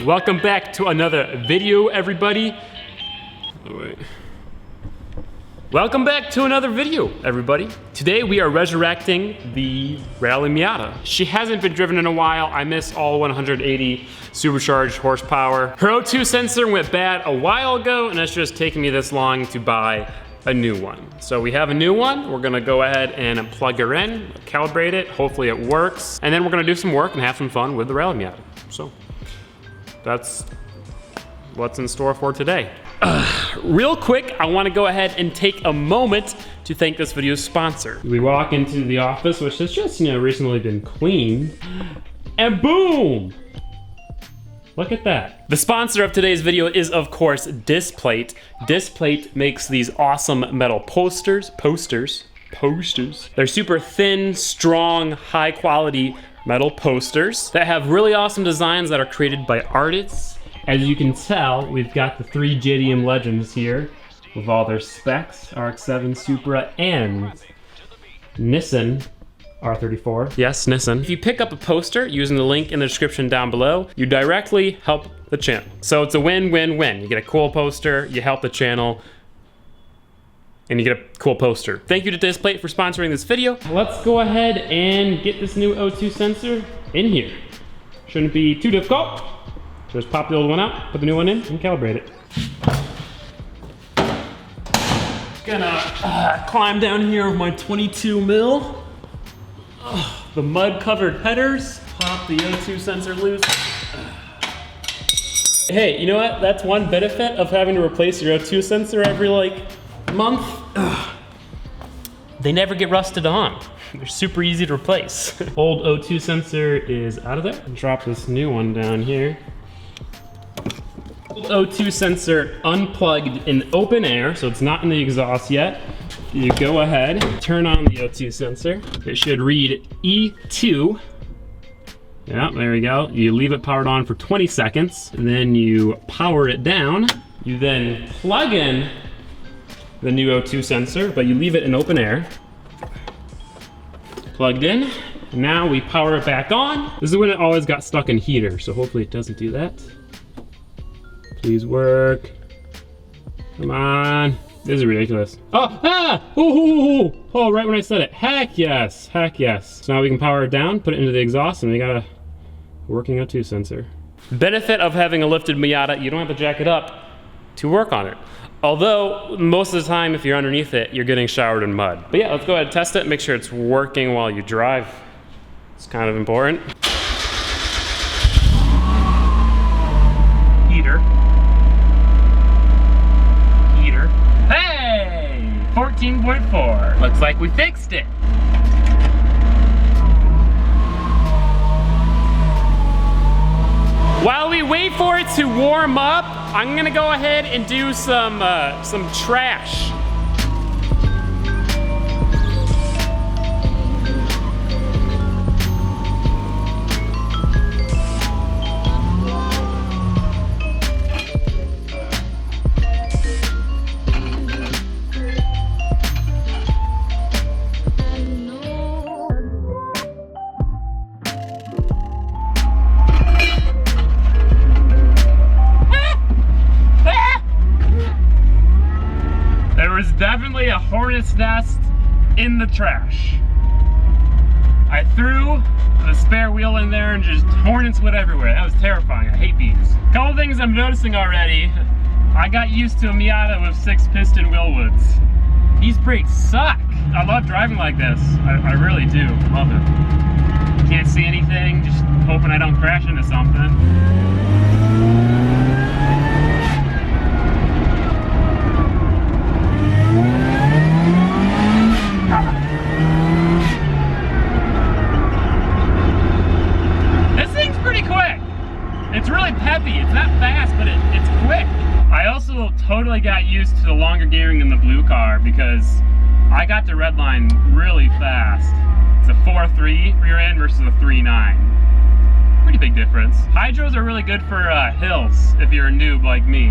Welcome back to another video, everybody. Welcome back to another video, everybody. Today we are resurrecting the Rally Miata. She hasn't been driven in a while. I miss all 180 supercharged horsepower. Her O2 sensor went bad a while ago, and it's just taken me this long to buy a new one. So we have a new one. We're gonna go ahead and plug her in, calibrate it, hopefully it works, and then we're gonna do some work and have some fun with the Rally Miata. So that's what's in store for today. Real quick, I want to go ahead and take a moment to thank this video's sponsor. We walk into the office, which has just, recently been cleaned, and boom! Look at that. The sponsor of today's video is, of course, Displate. Displate makes these awesome metal posters. They're super thin, strong, high quality metal posters that have really awesome designs that are created by artists. As you can tell, we've got the three Gingium legends here with all their specs, RX-7, Supra, and Nissan R34. Yes, Nissan. If you pick up a poster using the link in the description down below, you directly help the channel. So it's a win-win-win. You get a cool poster, you help the channel, and you get a cool poster. Thank you to Displate for sponsoring this video. Let's go ahead and get this new O2 sensor in here. Shouldn't be too difficult. Just pop the old one out, put the new one in, and calibrate it. Gonna climb down here with my 22 mil. The mud-covered headers. Pop the O2 sensor loose. Hey, you know what? That's one benefit of having to replace your O2 sensor every month. They never get rusted on. They're super easy to replace. Old O2 sensor is out of there. Drop this new one down here. O2 sensor unplugged in open air, so it's not in the exhaust yet. You go ahead, turn on the O2 sensor. It should read E2. Yeah, there we go. You leave it powered on for 20 seconds, and then you power it down. You then plug in the new O2 sensor, but you leave it in open air. Plugged in. Now we power it back on. This is when it always got stuck in heater, so hopefully it doesn't do that. Please work. Come on. This is ridiculous. Oh, right when I said it. Heck yes, heck yes. So now we can power it down, put it into the exhaust, and we got a working O2 sensor. Benefit of having a lifted Miata, you don't have to jack it up to work on it. Although, most of the time, if you're underneath it, you're getting showered in mud. But yeah, let's go ahead and test it, make sure it's working while you drive. It's kind of important. Heater. 14.4. Looks like we fixed it. While we wait for it to warm up, I'm gonna go ahead and do some trash. Definitely a hornet's nest in the trash. I threw the spare wheel in there and just hornets went everywhere. That was terrifying. I hate bees. Couple things I'm noticing already. I got used to a Miata with 6-piston wheelwoods. These brakes suck. I love driving like this. I really do. Love it. Can't see anything, just hoping I don't crash into something. It's really peppy. It's not fast, but it's quick. I also totally got used to the longer gearing in the blue car because I got to redline really fast. It's a 4.3 rear end versus a 3.9. Pretty big difference. Hydros are really good for hills if you're a noob like me.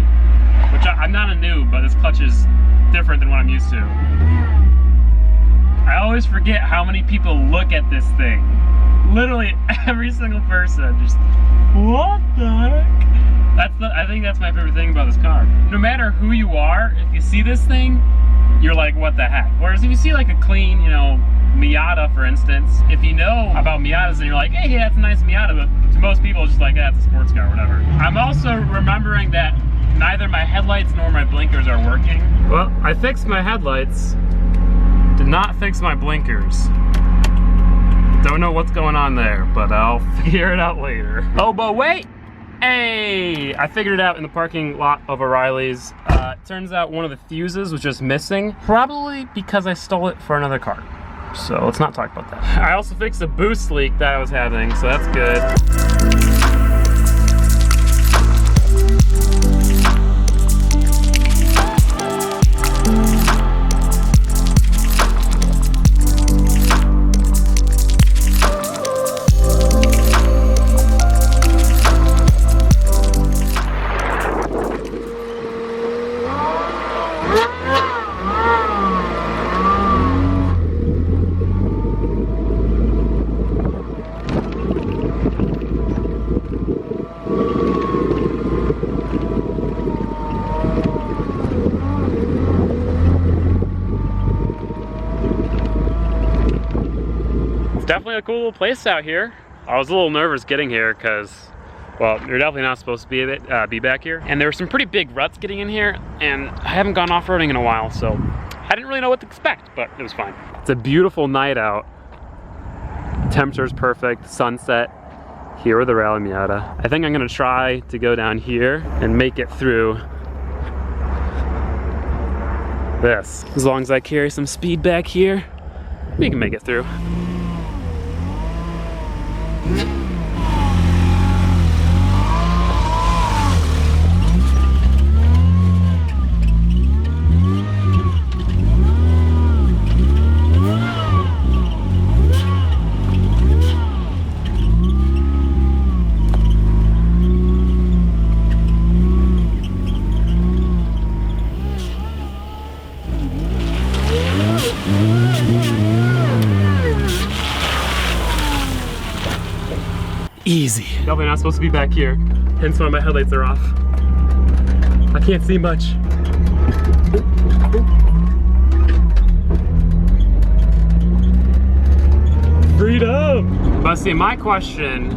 Which I'm not a noob, but this clutch is different than what I'm used to. I always forget how many people look at this thing. literally every single person just, what the heck? I think that's my favorite thing about this car. No matter who you are, if you see this thing, you're like, what the heck? Whereas if you see like a clean, you know, Miata, for instance, if you know about Miatas, then you're like, hey, yeah, it's a nice Miata, but to most people, it's just like, yeah, it's a sports car, whatever. I'm also remembering that neither my headlights nor my blinkers are working. Well, I fixed my headlights, did not fix my blinkers. Don't know what's going on there, but I'll figure it out later. Oh, but wait! Hey! I figured it out in the parking lot of O'Reilly's. Turns out one of the fuses was just missing, probably because I stole it for another car. So let's not talk about that. I also fixed a boost leak that I was having, so that's good. Definitely a cool little place out here. I was a little nervous getting here because, well, you're definitely not supposed to be back here. And there were some pretty big ruts getting in here, and I haven't gone off-roading in a while, so I didn't really know what to expect, but it was fine. It's a beautiful night out. Temperature's perfect, sunset here with the Rally Miata. I think I'm gonna try to go down here and make it through this. As long as I carry some speed back here, we can make it through. Easy. Definitely not supposed to be back here. Hence why my headlights are off. I can't see much. Freedom! But see, my question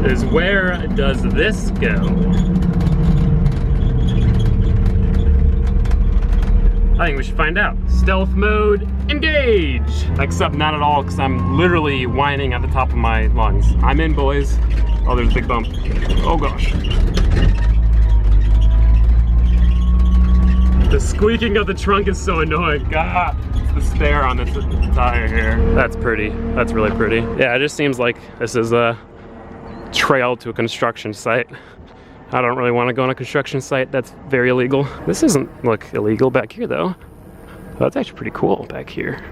is, where does this go? I think we should find out. Stealth mode, engage! Except not at all, because I'm literally whining at the top of my lungs. I'm in, boys. Oh, there's a big bump. Oh gosh. The squeaking of the trunk is so annoying. God, it's the spare on this tire here. That's pretty. That's really pretty. Yeah, it just seems like this is a trail to a construction site. I don't really want to go on a construction site that's very illegal. This doesn't look illegal back here though. Oh, that's actually pretty cool back here.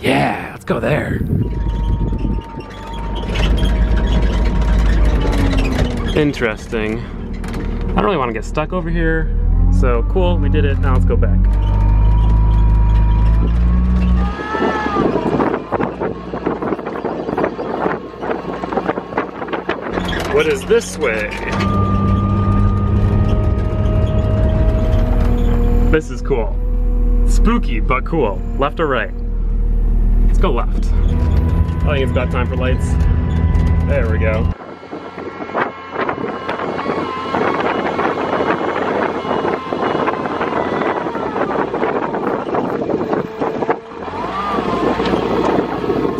Yeah, let's go there. Interesting. I don't really want to get stuck over here. So cool, we did it. Now let's go back. What is this way? This is cool. Spooky, but cool. Left or right? Let's go left. I think it's about time for lights. There we go.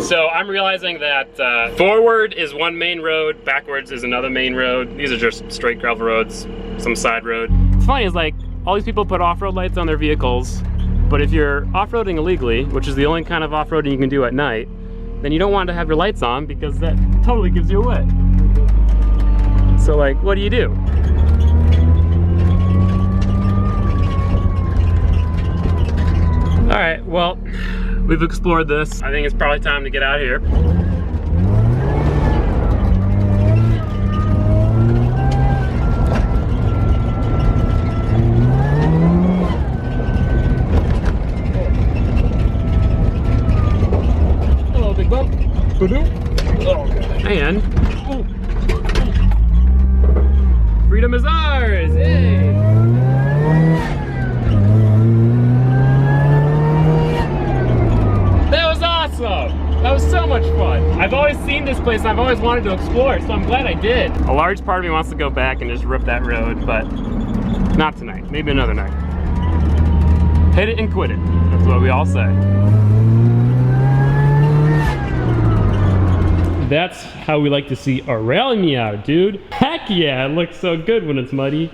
So I'm realizing that forward is one main road, backwards is another main road. These are just straight gravel roads, some side road. It's funny, is like, all these people put off-road lights on their vehicles, but if you're off-roading illegally, which is the only kind of off-roading you can do at night, then you don't want to have your lights on because that totally gives you away. So like, what do you do? All right, well, we've explored this. I think it's probably time to get out of here. Hello, big bump. And freedom is ours! Yay! That was awesome! That was so much fun. I've always seen this place and I've always wanted to explore, so I'm glad I did. A large part of me wants to go back and just rip that road, but not tonight. Maybe another night. Hit it and quit it. That's what we all say. That's how we like to see our Rally Miata, dude. Heck yeah, it looks so good when it's muddy.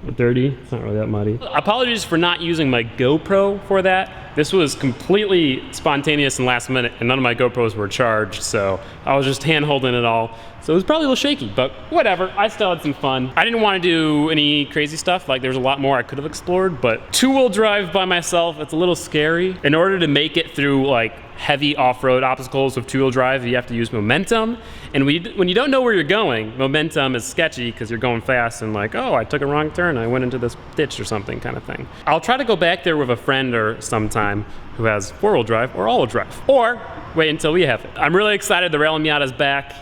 Or dirty, it's not really that muddy. Apologies for not using my GoPro for that. This was completely spontaneous and last minute, and none of my GoPros were charged, so I was just hand holding it all. So it was probably a little shaky, but whatever, I still had some fun. I didn't want to do any crazy stuff, like there's a lot more I could have explored, but two-wheel drive by myself, it's a little scary. In order to make it through like heavy off-road obstacles with two-wheel drive, you have to use momentum. And when you don't know where you're going, momentum is sketchy because you're going fast and like, oh, I took a wrong turn, I went into this ditch or something kind of thing. I'll try to go back there with a friend or sometime who has four-wheel drive or all-wheel drive. Or wait until we have it. I'm really excited the Rally Miata's back.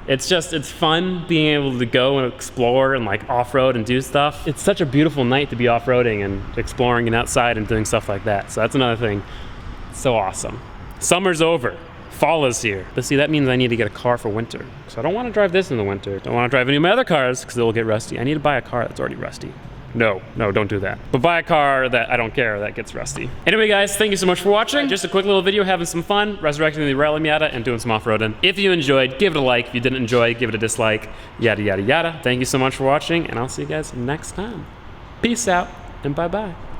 It's fun being able to go and explore and like off-road and do stuff. It's such a beautiful night to be off-roading and exploring and outside and doing stuff like that. So that's another thing. It's so awesome. Summer's over. Fall is here. But see, that means I need to get a car for winter. So I don't want to drive this in the winter. Don't want to drive any of my other cars because they'll get rusty. I need to buy a car that's already rusty. No, don't do that. But buy a car that I don't care that gets rusty. Anyway guys, thank you so much for watching. Just a quick little video having some fun, resurrecting the Rally Miata and doing some off-roading. If you enjoyed, give it a like. If you didn't enjoy, give it a dislike. Yada, yada, yada. Thank you so much for watching and I'll see you guys next time. Peace out and bye-bye.